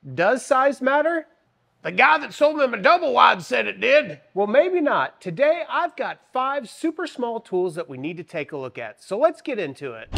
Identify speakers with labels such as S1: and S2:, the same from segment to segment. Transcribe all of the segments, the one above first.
S1: Does size matter? The guy that sold me my double wide said it did. Well, maybe not. Today, I've got 5 super small tools that we need to take a look at. So let's get into it.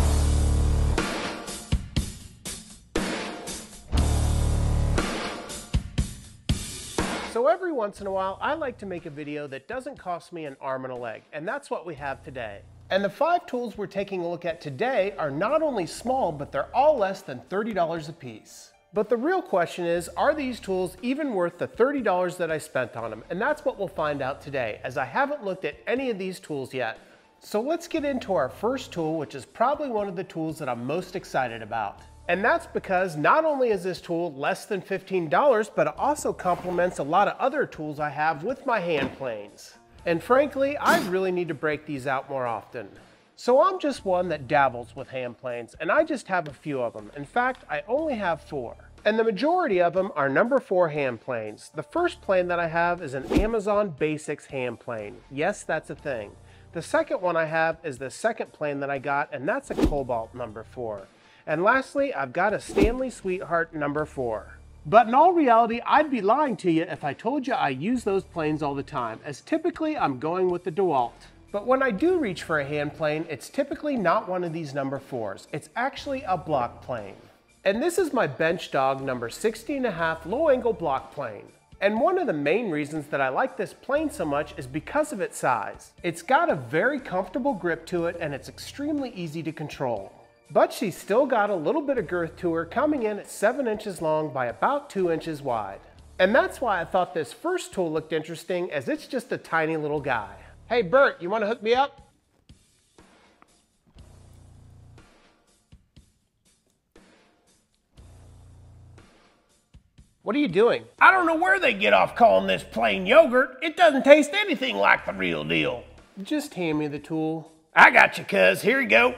S1: So every once in a while, I like to make a video that doesn't cost me an arm and a leg, and that's what we have today. And the 5 tools we're taking a look at today are not only small, but they're all less than $30 a piece. But the real question is, are these tools even worth the $30 that I spent on them? And that's what we'll find out today, as I haven't looked at any of these tools yet. So let's get into our first tool, which is probably one of the tools that I'm most excited about. And that's because not only is this tool less than $15, but it also complements a lot of other tools I have with my hand planes. And frankly, I really need to break these out more often. So I'm just one that dabbles with hand planes, and I just have a few of them. In fact, I only have 4. And the majority of them are number 4 hand planes. The first plane that I have is an Amazon Basics hand plane. Yes, that's a thing. The second one I have is the second plane that I got, and that's a Cobalt number 4. And lastly, I've got a Stanley Sweetheart number 4. But in all reality, I'd be lying to you if I told you I use those planes all the time, as typically I'm going with the DeWalt. But when I do reach for a hand plane, it's typically not one of these number 4s. It's actually a block plane. And this is my Flynndogg number 60.5 low angle block plane. And one of the main reasons that I like this plane so much is because of its size. It's got a very comfortable grip to it, and it's extremely easy to control. But she's still got a little bit of girth to her, coming in at 7 inches long by about 2 inches wide. And that's why I thought this first tool looked interesting, as it's just a tiny little guy. Hey Bert, you want to hook me up? What are you doing?
S2: I don't know where they get off calling this plain yogurt. It doesn't taste anything like the real deal.
S1: Just hand me the tool.
S2: I got you, cuz. Here you go.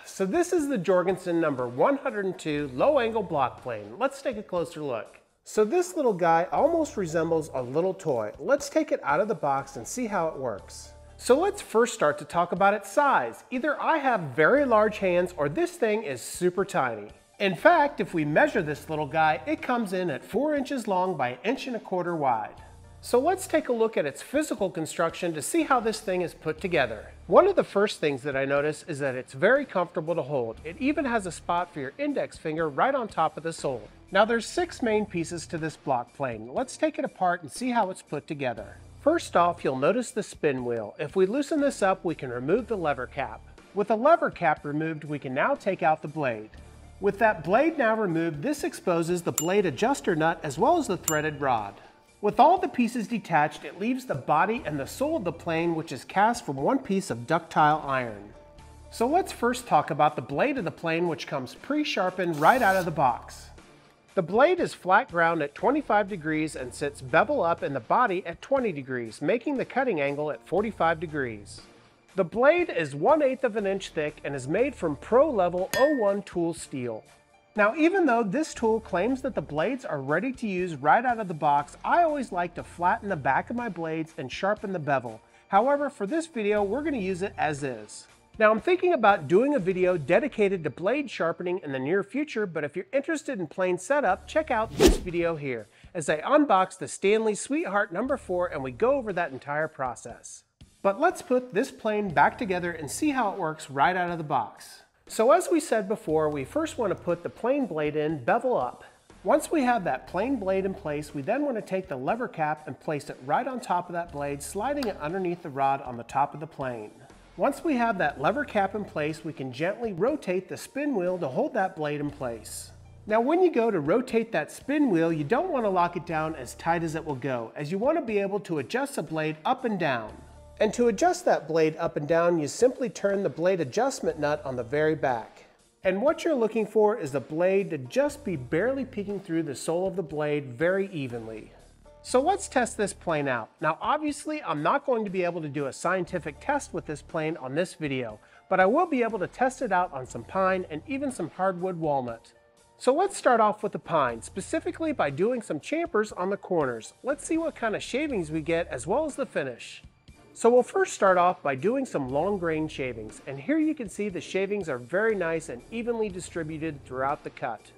S1: So this is the Jorgensen number 102 low angle block plane. Let's take a closer look. So this little guy almost resembles a little toy. Let's take it out of the box and see how it works. So let's first start to talk about its size. Either I have very large hands or this thing is super tiny. In fact, if we measure this little guy, it comes in at 4 inches long by 1.25 inches wide. So let's take a look at its physical construction to see how this thing is put together. One of the first things that I notice is that it's very comfortable to hold. It even has a spot for your index finger right on top of the sole. Now there's 6 main pieces to this block plane. Let's take it apart and see how it's put together. First off, you'll notice the spin wheel. If we loosen this up, we can remove the lever cap. With the lever cap removed, we can now take out the blade. With that blade now removed, this exposes the blade adjuster nut as well as the threaded rod. With all the pieces detached, it leaves the body and the sole of the plane, which is cast from one piece of ductile iron. So let's first talk about the blade of the plane, which comes pre-sharpened right out of the box. The blade is flat ground at 25 degrees and sits bevel up in the body at 20 degrees, making the cutting angle at 45 degrees. The blade is 1/8 of an inch thick and is made from Pro Level 01 tool steel. Now, even though this tool claims that the blades are ready to use right out of the box, I always like to flatten the back of my blades and sharpen the bevel. However, for this video, we're going to use it as is. Now, I'm thinking about doing a video dedicated to blade sharpening in the near future, but if you're interested in plane setup, check out this video here, as I unbox the Stanley Sweetheart number 4 and we go over that entire process. But let's put this plane back together and see how it works right out of the box. So as we said before, we first want to put the plane blade in bevel up. Once we have that plane blade in place, we then want to take the lever cap and place it right on top of that blade, sliding it underneath the rod on the top of the plane. Once we have that lever cap in place, we can gently rotate the spin wheel to hold that blade in place. Now when you go to rotate that spin wheel, you don't want to lock it down as tight as it will go, as you want to be able to adjust the blade up and down. And to adjust that blade up and down, you simply turn the blade adjustment nut on the very back. And what you're looking for is the blade to just be barely peeking through the sole of the blade very evenly. So let's test this plane out. Now obviously I'm not going to be able to do a scientific test with this plane on this video, but I will be able to test it out on some pine and even some hardwood walnut. So let's start off with the pine, specifically by doing some champers on the corners. Let's see what kind of shavings we get as well as the finish. So we'll first start off by doing some long grain shavings, and here you can see the shavings are very nice and evenly distributed throughout the cut.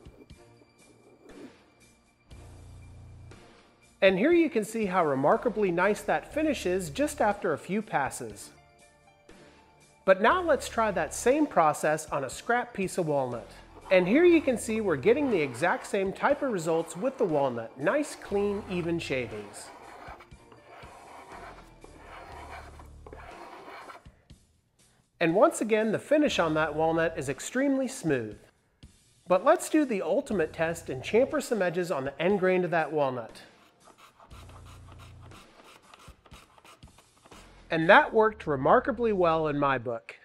S1: And here you can see how remarkably nice that finish is just after a few passes. But now let's try that same process on a scrap piece of walnut. And here you can see we're getting the exact same type of results with the walnut. Nice, clean, even shavings. And once again, the finish on that walnut is extremely smooth. But let's do the ultimate test and chamfer some edges on the end grain of that walnut. And that worked remarkably well in my book.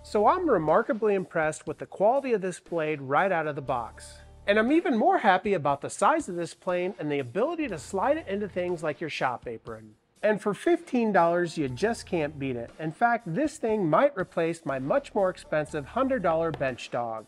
S1: So I'm remarkably impressed with the quality of this blade right out of the box. And I'm even more happy about the size of this plane and the ability to slide it into things like your shop apron. And for $15, you just can't beat it. In fact, this thing might replace my much more expensive $100 bench dog.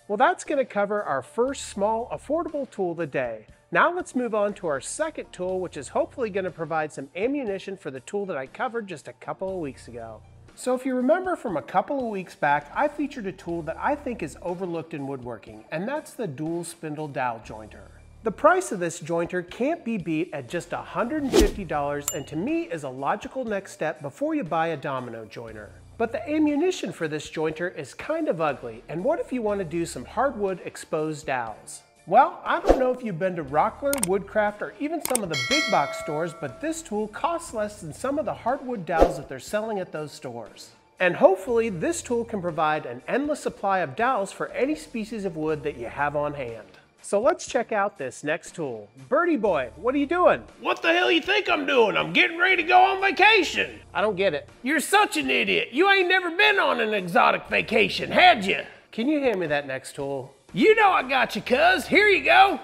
S1: Well, that's going to cover our first small, affordable tool of the day. Now let's move on to our second tool, which is hopefully going to provide some ammunition for the tool that I covered just a couple of weeks ago. So if you remember from a couple of weeks back, I featured a tool that I think is overlooked in woodworking, and that's the dual spindle dowel jointer. The price of this jointer can't be beat at just $150, and to me is a logical next step before you buy a domino joiner. But the ammunition for this jointer is kind of ugly, and what if you want to do some hardwood exposed dowels? Well, I don't know if you've been to Rockler, Woodcraft, or even some of the big box stores, but this tool costs less than some of the hardwood dowels that they're selling at those stores. And hopefully this tool can provide an endless supply of dowels for any species of wood that you have on hand. So let's check out this next tool. Birdie boy, what are you doing?
S2: What the hell you think I'm doing? I'm getting ready to go on vacation.
S1: I don't get it.
S2: You're such an idiot. You ain't never been on an exotic vacation, had you?
S1: Can you hand me that next tool?
S2: You know I got you, cuz. Here you go.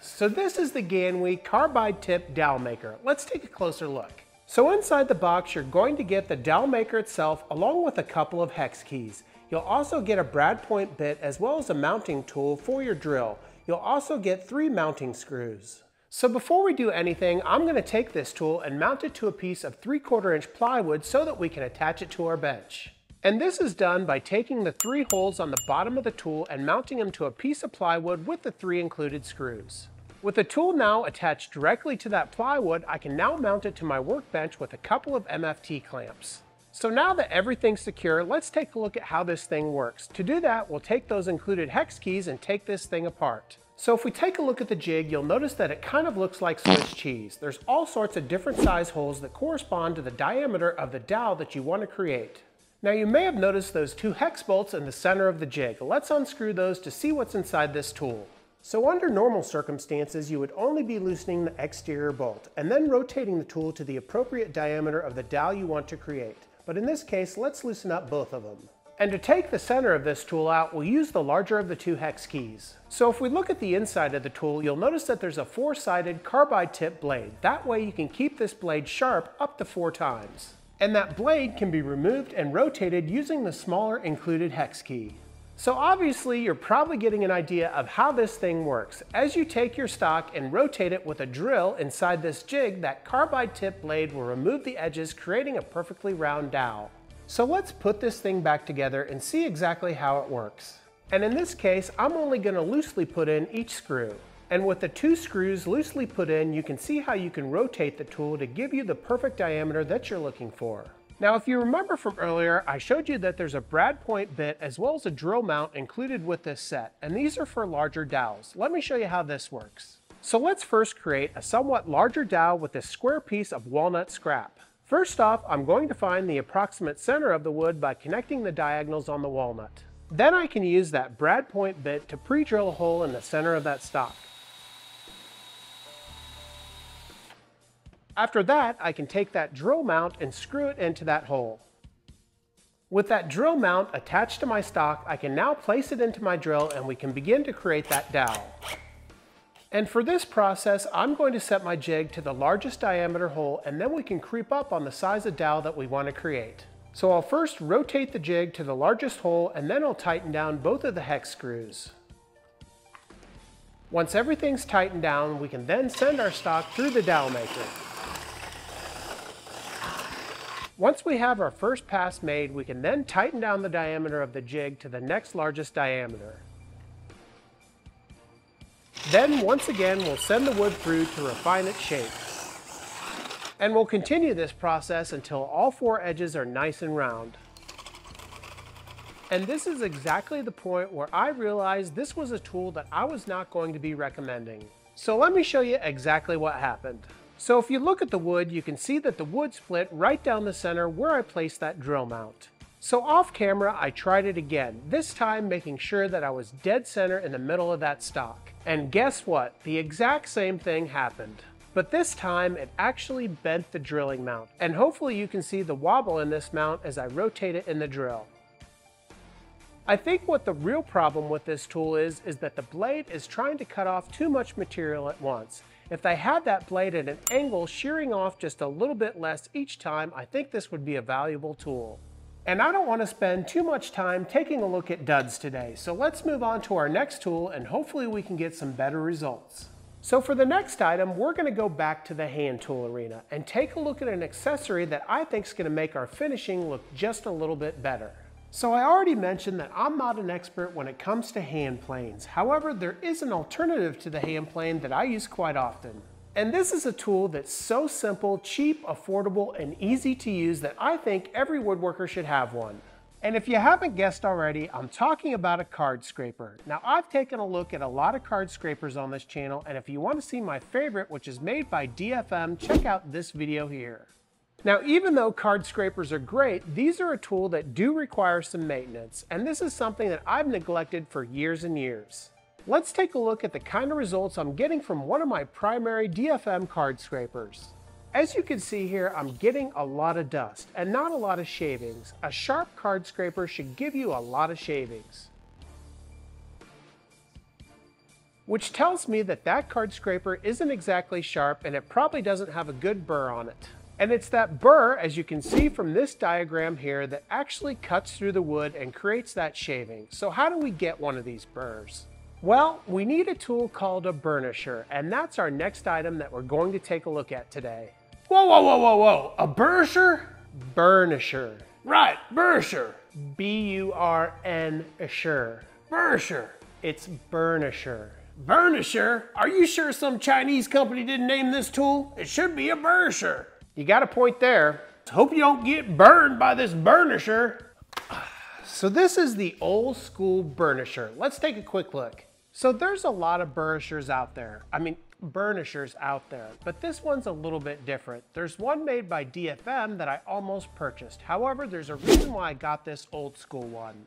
S1: So this is the Ganwe carbide tip dowel maker. Let's take a closer look. So inside the box, you're going to get the dowel maker itself along with a couple of hex keys. You'll also get a brad point bit as well as a mounting tool for your drill. You'll also get 3 mounting screws. So before we do anything, I'm going to take this tool and mount it to a piece of 3/4 inch plywood so that we can attach it to our bench. And this is done by taking the 3 holes on the bottom of the tool and mounting them to a piece of plywood with the 3 included screws. With the tool now attached directly to that plywood, I can now mount it to my workbench with a couple of MFT clamps. So now that everything's secure, let's take a look at how this thing works. To do that, we'll take those included hex keys and take this thing apart. So if we take a look at the jig, you'll notice that it kind of looks like Swiss cheese. There's all sorts of different size holes that correspond to the diameter of the dowel that you want to create. Now you may have noticed those 2 hex bolts in the center of the jig. Let's unscrew those to see what's inside this tool. So under normal circumstances, you would only be loosening the exterior bolt and then rotating the tool to the appropriate diameter of the dowel you want to create. But in this case, let's loosen up both of them. And to take the center of this tool out, we'll use the larger of the 2 hex keys. So if we look at the inside of the tool, you'll notice that there's a 4-sided carbide tip blade. That way you can keep this blade sharp up to 4 times. And that blade can be removed and rotated using the smaller included hex key. So obviously you're probably getting an idea of how this thing works. As you take your stock and rotate it with a drill inside this jig, that carbide tip blade will remove the edges, creating a perfectly round dowel. So let's put this thing back together and see exactly how it works. And in this case, I'm only going to loosely put in each screw. And with the 2 screws loosely put in, you can see how you can rotate the tool to give you the perfect diameter that you're looking for. Now, if you remember from earlier, I showed you that there's a brad point bit as well as a drill mount included with this set, and these are for larger dowels. Let me show you how this works. So let's first create a somewhat larger dowel with this square piece of walnut scrap. First off, I'm going to find the approximate center of the wood by connecting the diagonals on the walnut. Then I can use that brad point bit to pre-drill a hole in the center of that stock. After that, I can take that drill mount and screw it into that hole. With that drill mount attached to my stock, I can now place it into my drill and we can begin to create that dowel. And for this process, I'm going to set my jig to the largest diameter hole, and then we can creep up on the size of dowel that we want to create. So I'll first rotate the jig to the largest hole, and then I'll tighten down both of the hex screws. Once everything's tightened down, we can then send our stock through the dowel maker. Once we have our first pass made, we can then tighten down the diameter of the jig to the next largest diameter. Then once again, we'll send the wood through to refine its shape. And we'll continue this process until all 4 edges are nice and round. And this is exactly the point where I realized this was a tool that I was not going to be recommending. So let me show you exactly what happened. So if you look at the wood, you can see that the wood split right down the center where I placed that drill mount. So off camera, I tried it again, this time making sure that I was dead center in the middle of that stock. And guess what? The exact same thing happened. But this time, it actually bent the drilling mount. And hopefully you can see the wobble in this mount as I rotate it in the drill. I think what the real problem with this tool is that the blade is trying to cut off too much material at once. If they had that blade at an angle shearing off just a little bit less each time, I think this would be a valuable tool. And I don't want to spend too much time taking a look at duds today, so let's move on to our next tool and hopefully we can get some better results. So for the next item, we're going to go back to the hand tool arena and take a look at an accessory that I think is going to make our finishing look just a little bit better. So I already mentioned that I'm not an expert when it comes to hand planes. However, there is an alternative to the hand plane that I use quite often. And this is a tool that's so simple, cheap, affordable, and easy to use that I think every woodworker should have one. And if you haven't guessed already, I'm talking about a card scraper. Now I've taken a look at a lot of card scrapers on this channel, and if you want to see my favorite, which is made by DFM, check out this video here. Now, even though card scrapers are great, these are a tool that do require some maintenance, and this is something that I've neglected for years and years. Let's take a look at the kind of results I'm getting from one of my primary DFM card scrapers. As you can see here, I'm getting a lot of dust and not a lot of shavings. A sharp card scraper should give you a lot of shavings, which tells me that that card scraper isn't exactly sharp and it probably doesn't have a good burr on it. And it's that burr, as you can see from this diagram here, that actually cuts through the wood and creates that shaving. So how do we get one of these burrs? Well, we need a tool called a burnisher, and that's our next item that we're going to take a look at today.
S2: Whoa, whoa, whoa, whoa, whoa. A burnisher?
S1: Burnisher.
S2: Right, burnisher.
S1: B-U-R-N-isher.
S2: Burnisher.
S1: It's burnisher.
S2: Burnisher? Are you sure some Chinese company didn't name this tool? It should be a burnisher.
S1: You got a point there.
S2: Hope you don't get burned by this burnisher.
S1: So this is the old school burnisher. Let's take a quick look. So there's a lot of burnishers out there. Burnishers out there, but this one's a little bit different. There's one made by DFM that I almost purchased. However, there's a reason why I got this old school one.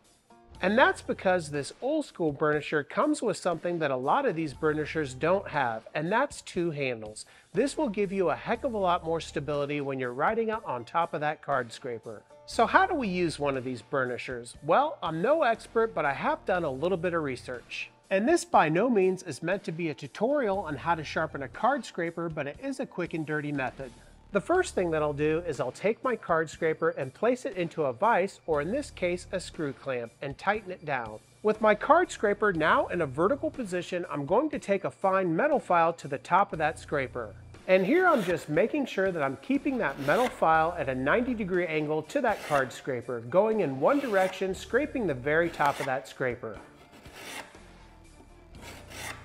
S1: And that's because this old school burnisher comes with something that a lot of these burnishers don't have, and that's 2 handles. This will give you a heck of a lot more stability when you're riding out on top of that card scraper. So how do we use one of these burnishers? Well, I'm no expert, but I have done a little bit of research. And this by no means is meant to be a tutorial on how to sharpen a card scraper, but it is a quick and dirty method. The first thing that I'll do is I'll take my card scraper and place it into a vise, or in this case a screw clamp, and tighten it down. With my card scraper now in a vertical position, I'm going to take a fine metal file to the top of that scraper. And here I'm just making sure that I'm keeping that metal file at a 90-degree angle to that card scraper, going in one direction, scraping the very top of that scraper.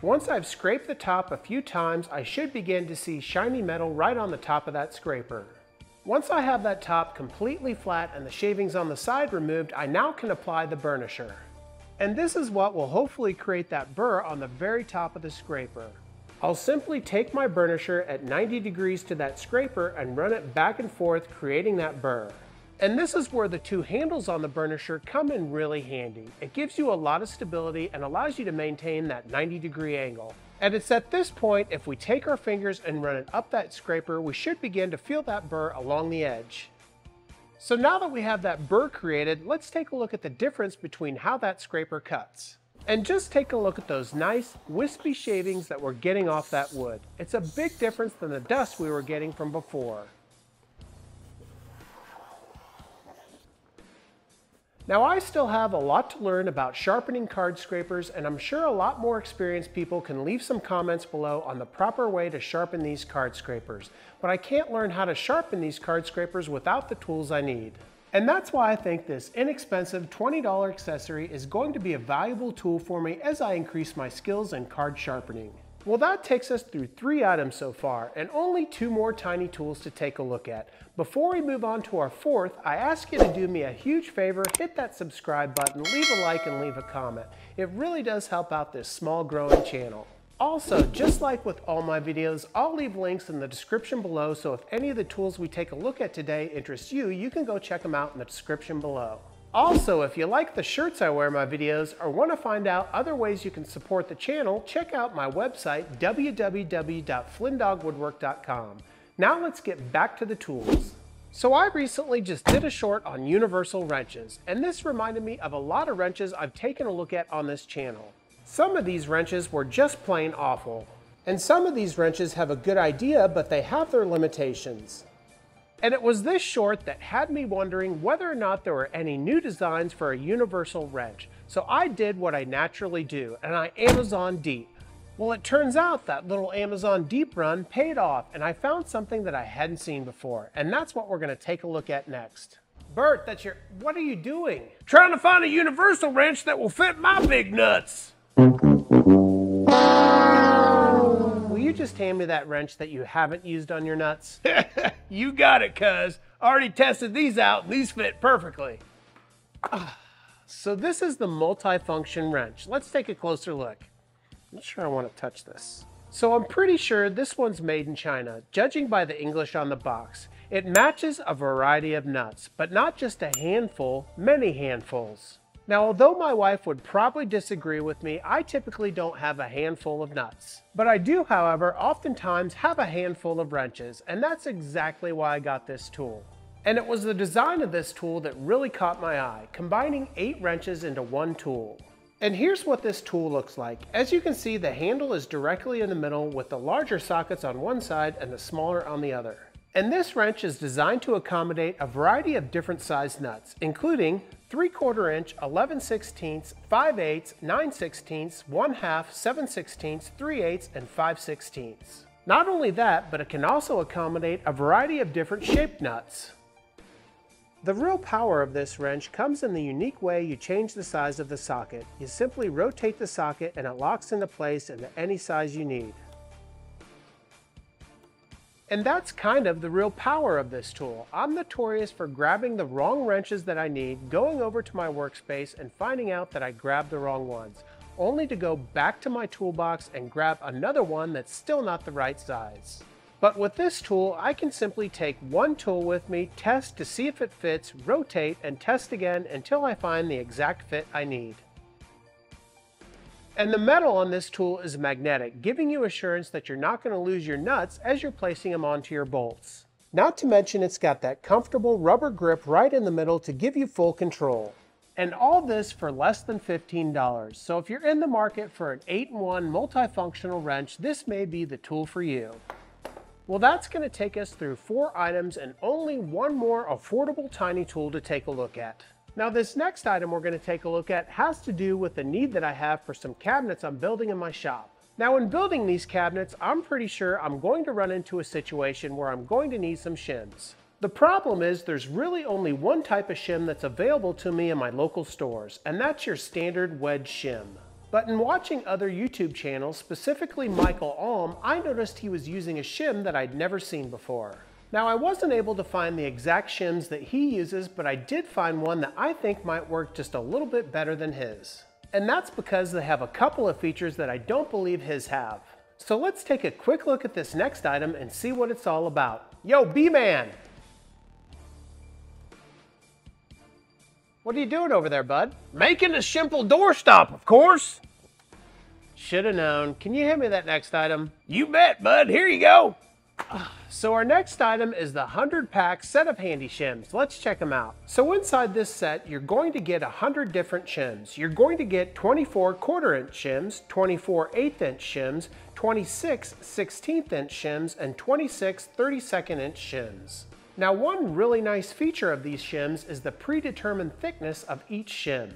S1: Once I've scraped the top a few times, I should begin to see shiny metal right on the top of that scraper. Once I have that top completely flat and the shavings on the side removed, I now can apply the burnisher. And this is what will hopefully create that burr on the very top of the scraper. I'll simply take my burnisher at 90 degrees to that scraper and run it back and forth, creating that burr. And this is where the 2 handles on the burnisher come in really handy. It gives you a lot of stability and allows you to maintain that 90-degree angle. And it's at this point, if we take our fingers and run it up that scraper, we should begin to feel that burr along the edge. So now that we have that burr created, let's take a look at the difference between how that scraper cuts. And just take a look at those nice, wispy shavings that we're getting off that wood. It's a big difference than the dust we were getting from before. Now I still have a lot to learn about sharpening card scrapers, and I'm sure a lot more experienced people can leave some comments below on the proper way to sharpen these card scrapers. But I can't learn how to sharpen these card scrapers without the tools I need. And that's why I think this inexpensive $20 accessory is going to be a valuable tool for me as I increase my skills in card sharpening. Well, that takes us through 3 items so far, and only 2 more tiny tools to take a look at. Before we move on to our 4th, I ask you to do me a huge favor, hit that subscribe button, leave a like, and leave a comment. It really does help out this small growing channel. Also, just like with all my videos, I'll leave links in the description below, so if any of the tools we take a look at today interest you, you can go check them out in the description below. Also, if you like the shirts I wear in my videos or want to find out other ways you can support the channel, check out my website, www.flynndogwoodwork.com. Now let's get back to the tools. So I recently just did a short on universal wrenches, and this reminded me of a lot of wrenches I've taken a look at on this channel. Some of these wrenches were just plain awful. And some of these wrenches have a good idea, but they have their limitations. And it was this short that had me wondering whether or not there were any new designs for a universal wrench. So I did what I naturally do, and I Amazon deep. Well, it turns out that little Amazon deep run paid off, and I found something that I hadn't seen before. And that's what we're going to take a look at next. Bert, what are you doing?
S2: Trying to find a universal wrench that will fit my big nuts.
S1: Will you just hand me that wrench that you haven't used on your nuts?
S2: You got it, cuz. I already tested these out and these fit perfectly.
S1: So this is the multi-function wrench. Let's take a closer look. I'm not sure I want to touch this. So I'm pretty sure this one's made in China, judging by the English on the box. It matches a variety of nuts, but not just a handful, many handfuls. Now, although my wife would probably disagree with me, I typically don't have a handful of nuts. But I do, however, oftentimes have a handful of wrenches, and that's exactly why I got this tool. And it was the design of this tool that really caught my eye, combining 8 wrenches into one tool. And here's what this tool looks like. As you can see, the handle is directly in the middle with the larger sockets on one side and the smaller on the other. And this wrench is designed to accommodate a variety of different sized nuts, including 3/4 inch, 11/16, 5/8, 9/16, 1/2, 7/16, 3/8, and 5/16. Not only that, but it can also accommodate a variety of different shaped nuts. The real power of this wrench comes in the unique way you change the size of the socket. You simply rotate the socket and it locks into place into any size you need. And that's kind of the real power of this tool. I'm notorious for grabbing the wrong wrenches that I need, going over to my workspace and finding out that I grabbed the wrong ones, only to go back to my toolbox and grab another one that's still not the right size. But with this tool, I can simply take one tool with me, test to see if it fits, rotate, and test again until I find the exact fit I need. And the metal on this tool is magnetic, giving you assurance that you're not going to lose your nuts as you're placing them onto your bolts. Not to mention it's got that comfortable rubber grip right in the middle to give you full control. And all this for less than $15. So if you're in the market for an 8-in-1 multifunctional wrench, this may be the tool for you. Well, that's going to take us through 4 items and only one more affordable tiny tool to take a look at. Now this next item we're going to take a look at has to do with the need that I have for some cabinets I'm building in my shop. Now in building these cabinets, I'm pretty sure I'm going to run into a situation where I'm going to need some shims. The problem is there's really only one type of shim that's available to me in my local stores, and that's your standard wedge shim. But in watching other YouTube channels, specifically Michael Alm, I noticed he was using a shim that I'd never seen before. Now I wasn't able to find the exact shims that he uses, but I did find one that I think might work just a little bit better than his. And that's because they have a couple of features that I don't believe his have. So let's take a quick look at this next item and see what it's all about. Yo, B-Man! What are you doing over there, bud?
S2: Making a simple doorstop, of course.
S1: Shoulda known. Can you hand me that next item?
S2: You bet, bud. Here you go.
S1: So our next item is the 100-pack set of Handi-Shims. Let's check them out. So inside this set, you're going to get 100 different shims. You're going to get 24 1/4-inch shims, 24 1/8-inch shims, 26 1/16-inch shims, and 26 32nd-inch shims. Now one really nice feature of these shims is the predetermined thickness of each shim.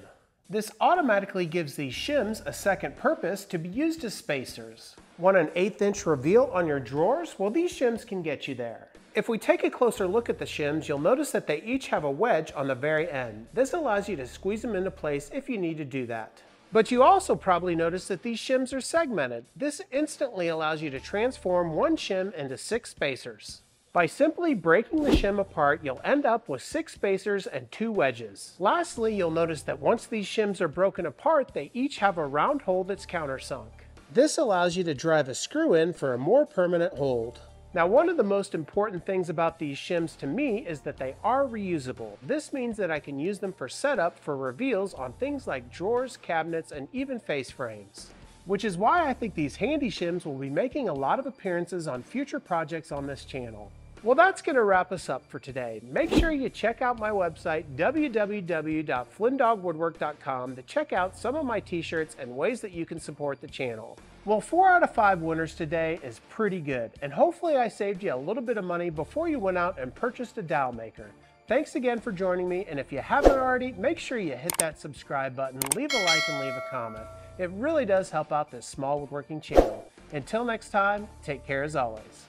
S1: This automatically gives these shims a second purpose to be used as spacers. Want an 1/8-inch reveal on your drawers? Well, these shims can get you there. If we take a closer look at the shims, you'll notice that they each have a wedge on the very end. This allows you to squeeze them into place if you need to do that. But you also probably noticed that these shims are segmented. This instantly allows you to transform one shim into 6 spacers. By simply breaking the shim apart, you'll end up with 6 spacers and 2 wedges. Lastly, you'll notice that once these shims are broken apart, they each have a round hole that's countersunk. This allows you to drive a screw in for a more permanent hold. Now, one of the most important things about these shims to me is that they are reusable. This means that I can use them for setup for reveals on things like drawers, cabinets, and even face frames. Which is why I think these Handi-Shims will be making a lot of appearances on future projects on this channel. Well, that's going to wrap us up for today. Make sure you check out my website, www.flynndogwoodwork.com, to check out some of my t-shirts and ways that you can support the channel. Well, 4 out of 5 winners today is pretty good, and hopefully I saved you a little bit of money before you went out and purchased a Dowel Maker. Thanks again for joining me, and if you haven't already, make sure you hit that subscribe button, leave a like, and leave a comment. It really does help out this small woodworking channel. Until next time, take care as always.